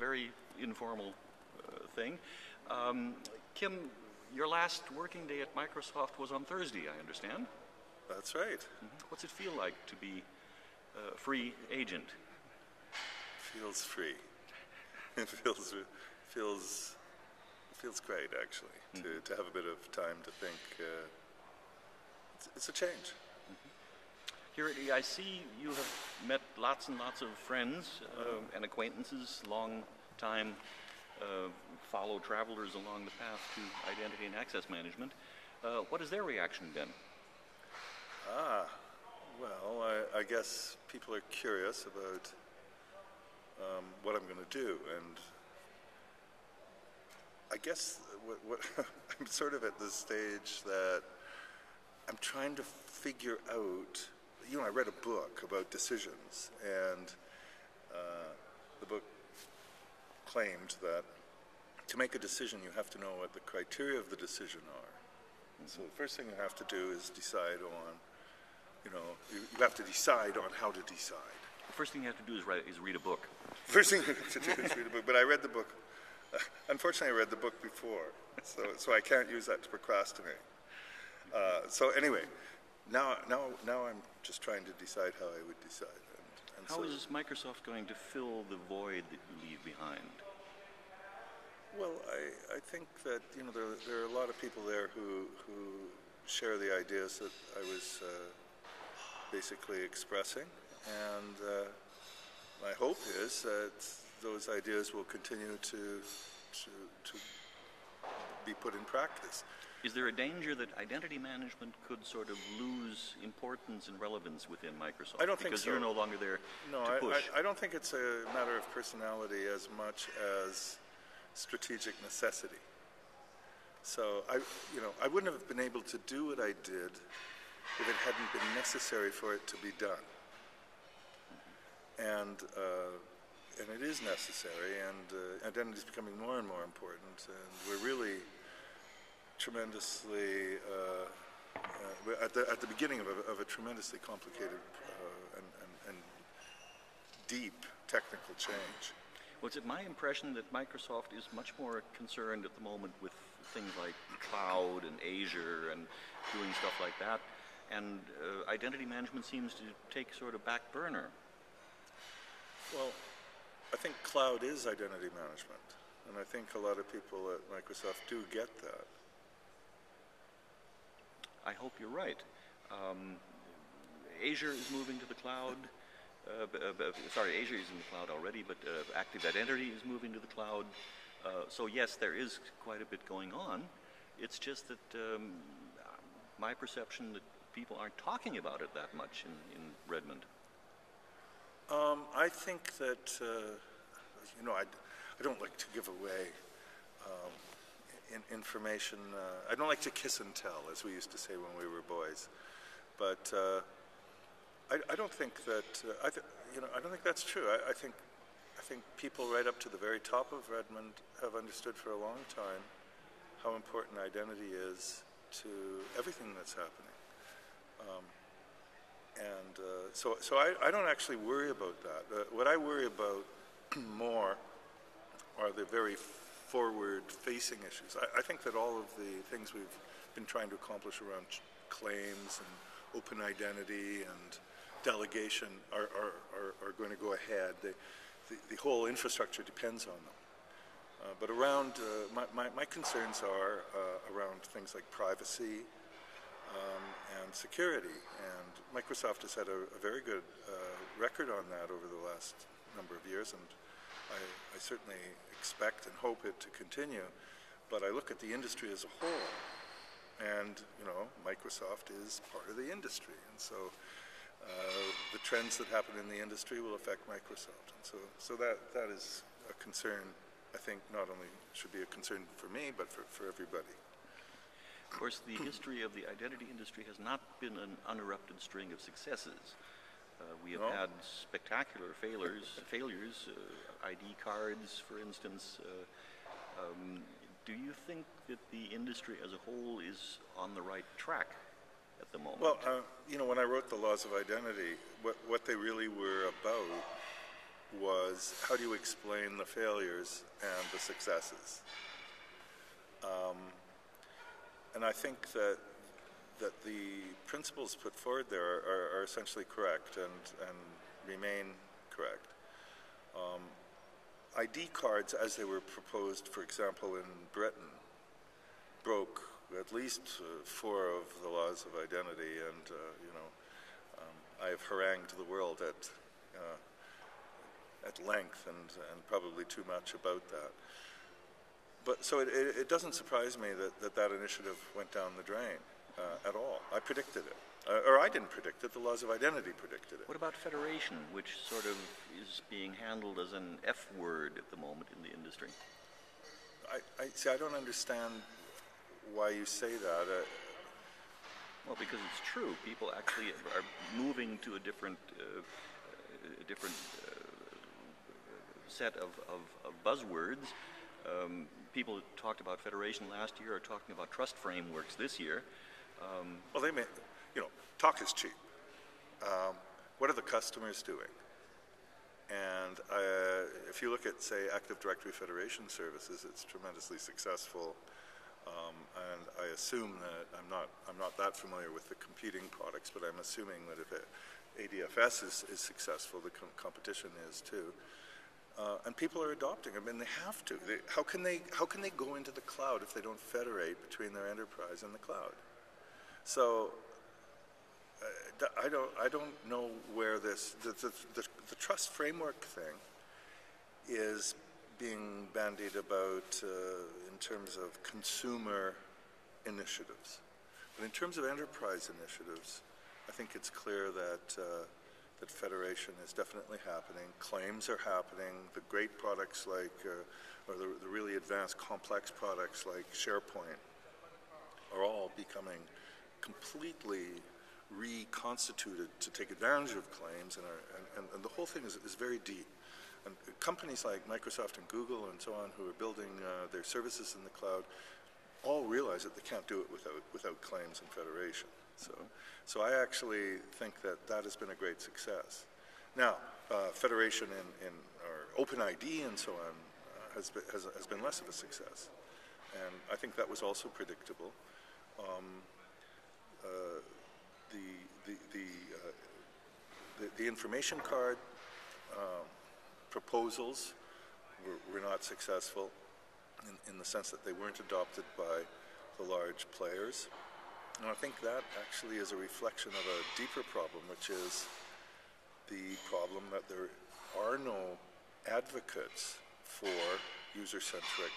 very informal thing. Kim, your last working day at Microsoft was on Thursday, I understand. That's right. What's it feel like to be a free agent? Feels free. It feels great, actually, to have a bit of time to think. It's a change. Here at EIC, you have met lots and lots of friends and acquaintances, long time follow travelers along the path to identity and access management. What has their reaction been? Well, I guess people are curious about what I'm going to do, and I guess what I'm sort of at this stage that I'm trying to figure out. I read a book about decisions, and the book claimed that to make a decision, you have to know what the criteria of the decision are. And so the first thing you have to do is decide on, you have to decide on how to decide. The first thing you have to do is read a book. First thing you have to do is read a book. But I read the book. Unfortunately, I read the book before, so I can't use that to procrastinate. So anyway, now I'm just trying to decide how I would decide. How is Microsoft going to fill the void that you leave behind? Well, I think that there are a lot of people there who share the ideas that I was basically expressing, and my hope is that those ideas will continue to be put in practice. Is there a danger that identity management could sort of lose importance and relevance within Microsoft? I don't think so. Because you're no longer there to push. I don't think it's a matter of personality as much as strategic necessity. So I wouldn't have been able to do what I did if it hadn't been necessary for it to be done. And it is necessary, and identity is becoming more and more important, and we're really tremendously at the beginning of a tremendously complicated and deep technical change. Well, it's my impression that Microsoft is much more concerned at the moment with things like cloud and Azure and doing stuff like that, and identity management seems to take sort of back burner. Well, I think cloud is identity management, and I think a lot of people at Microsoft do get that. I hope you're right. Azure is moving to the cloud. Azure is in the cloud already, but Active Identity is moving to the cloud. So yes, there is quite a bit going on. It's just that my perception that people aren't talking about it that much in Redmond. I think that, I don't like to give away information. I don't like to kiss and tell, as we used to say when we were boys. But I don't think that I don't think that's true. I think people right up to the very top of Redmond have understood for a long time how important identity is to everything that's happening. So I don't actually worry about that. What I worry about more are the very forward-facing issues. I think that all of the things we've been trying to accomplish around claims and open identity and delegation are going to go ahead. The whole infrastructure depends on them. But around, my concerns are around things like privacy and security. And Microsoft has had a very good record on that over the last number of years, and I certainly expect and hope it to continue. But I look at the industry as a whole, and Microsoft is part of the industry, and so the trends that happen in the industry will affect Microsoft, and so that is a concern. I think not only should be a concern for me, but for everybody. Of course, the history of the identity industry has not been an uninterrupted string of successes. We have had spectacular failures, ID cards, for instance. Do you think that the industry as a whole is on the right track at the moment? Well, when I wrote the Laws of Identity, what they really were about was, how do you explain the failures and the successes? And I think that the principles put forward there are essentially correct and remain correct. ID cards, as they were proposed, for example, in Britain, broke at least 4 of the laws of identity, and I've harangued the world at length and probably too much about that. But so it doesn't surprise me that initiative went down the drain at all. I predicted it. Or I didn't predict it, the laws of identity predicted it. What about federation, which sort of is being handled as an F word at the moment in the industry? I don't understand why you say that. Well, because it's true. People actually are moving to a different set of buzzwords. People who talked about federation last year are talking about trust frameworks this year. Well, they may, talk is cheap. What are the customers doing? And if you look at, say, Active Directory Federation Services, it's tremendously successful. And I assume that I'm not that familiar with the competing products, but I'm assuming that if ADFS is successful, the competition is too. And people are adopting them, and they have to. How can they go into the cloud if they don't federate between their enterprise and the cloud? So I don't know where the trust framework thing is being bandied about in terms of consumer initiatives. But in terms of enterprise initiatives, I think it's clear that federation is definitely happening. Claims are happening. The great products like, or the really advanced complex products like SharePoint are all becoming completely reconstituted to take advantage of claims, and the whole thing is very deep. And companies like Microsoft and Google and so on, who are building their services in the cloud, all realize that they can't do it without claims and federation. So I actually think that has been a great success. Now, federation or OpenID and so on has been less of a success, and I think that was also predictable. The information card proposals were not successful in the sense that they weren't adopted by the large players. And I think that actually is a reflection of a deeper problem, which is the problem that there are no advocates for user-centric,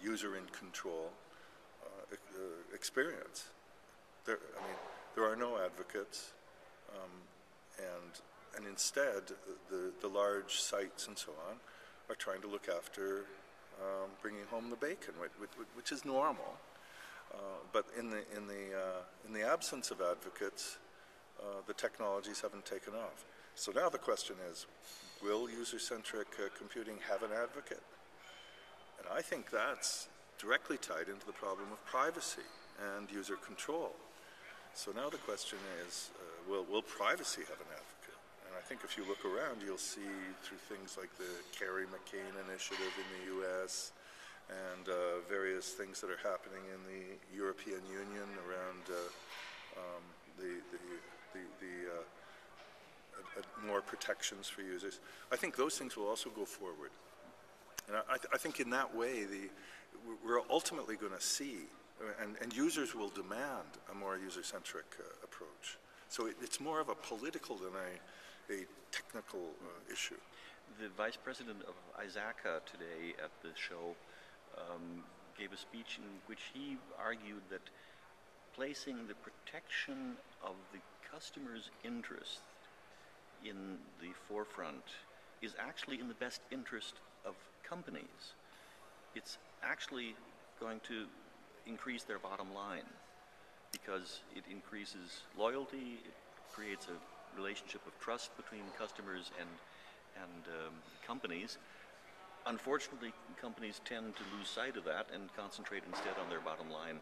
user-in-control experience. There are no advocates, and instead the large sites and so on are trying to look after bringing home the bacon, which is normal. But in the absence of advocates, the technologies haven't taken off. So now the question is, will user-centric computing have an advocate? And I think that's directly tied into the problem of privacy and user control. So now the question is, will privacy have an advocate? And I think if you look around, you'll see through things like the Kerry McCain initiative in the US and various things that are happening in the European Union around more protections for users. I think those things will also go forward. And I think in that way, we're ultimately going to see, and users will demand a more user-centric approach. So it's more of a political than a technical issue. The vice president of ISACA today at the show gave a speech in which he argued that placing the protection of the customer's interest in the forefront is actually in the best interest of companies. It's actually going to increase their bottom line because it increases loyalty, it creates a relationship of trust between customers and companies. Unfortunately, companies tend to lose sight of that and concentrate instead on their bottom line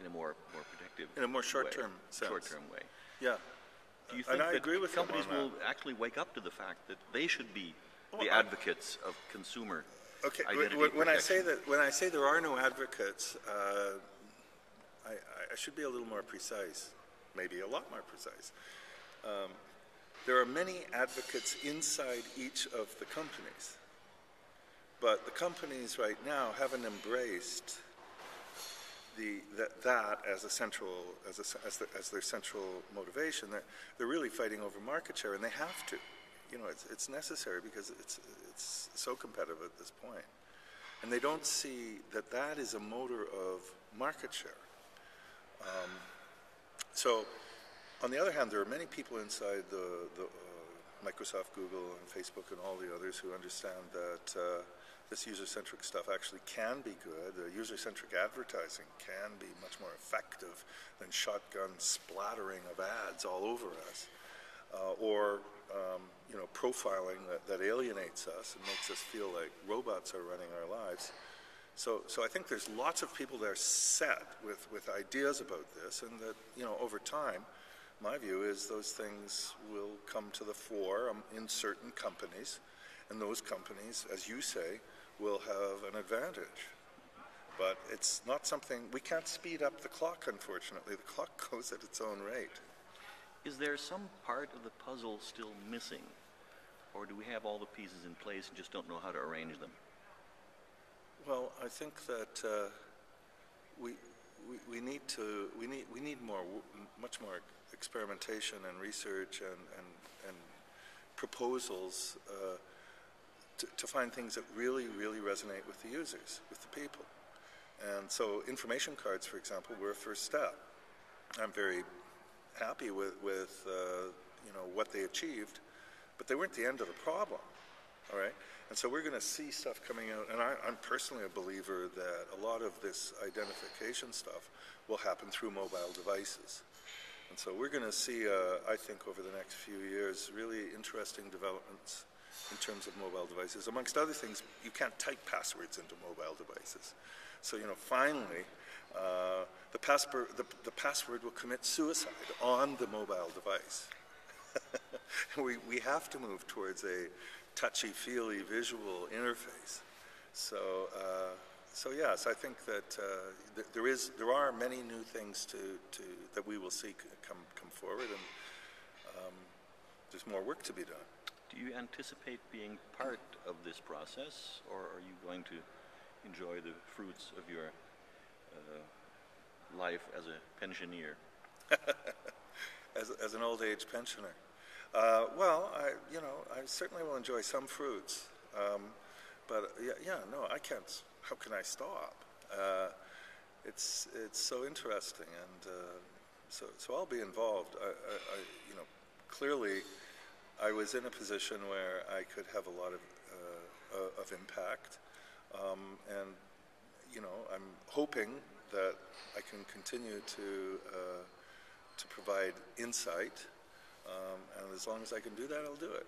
in a more protective, in a more short-term sense. Short-term way. Yeah. Do you and think I that agree with him companies on will that. actually wake up to the fact that they should be the Well, advocates of consumer Okay, identity when I say protection? that, when I say there are no advocates, I should be a little more precise, maybe a lot more precise. There are many advocates inside each of the companies, but the companies right now haven't embraced that as a central, as their central motivation. They're really fighting over market share, and they have to. You know, it's necessary because it's so competitive at this point. And they don't see that that is a motor of market share. So, on the other hand, there are many people inside the Microsoft, Google, and Facebook, and all the others who understand that this user-centric stuff actually can be good. User-centric advertising can be much more effective than shotgun splattering of ads all over us, or you know, profiling that alienates us and makes us feel like robots are running our lives. So I think there's lots of people that are set with ideas about this, and that, you know, over time, my view is those things will come to the fore in certain companies, and those companies, as you say, will have an advantage. But it's not something, we can't speed up the clock, unfortunately. The clock goes at its own rate. Is there some part of the puzzle still missing? Or do we have all the pieces in place and just don't know how to arrange them? Well, I think that we need much more experimentation and research and proposals to find things that really resonate with the users, with the people. And so information cards, for example, were a first step. I'm very happy with you know, what they achieved, but they weren't the end of the problem. All right, and so we're going to see stuff coming out, and I'm personally a believer that a lot of this identification stuff will happen through mobile devices. And so we're going to see, I think, over the next few years, really interesting developments in terms of mobile devices. Amongst other things, you can't type passwords into mobile devices. So, you know, finally, the password will commit suicide on the mobile device. We have to move towards a touchy-feely visual interface. So yes, I think that there are many new things that we will see come forward, and there's more work to be done. Do you anticipate being part of this process, or are you going to enjoy the fruits of your life as a pensioner? As an old age pensioner. Well, I certainly will enjoy some fruits, but no, I can't. How can I stop? It's so interesting, and so I'll be involved. You know, clearly, I was in a position where I could have a lot of impact, and you know, I'm hoping that I can continue to provide insight. And as long as I can do that, I'll do it.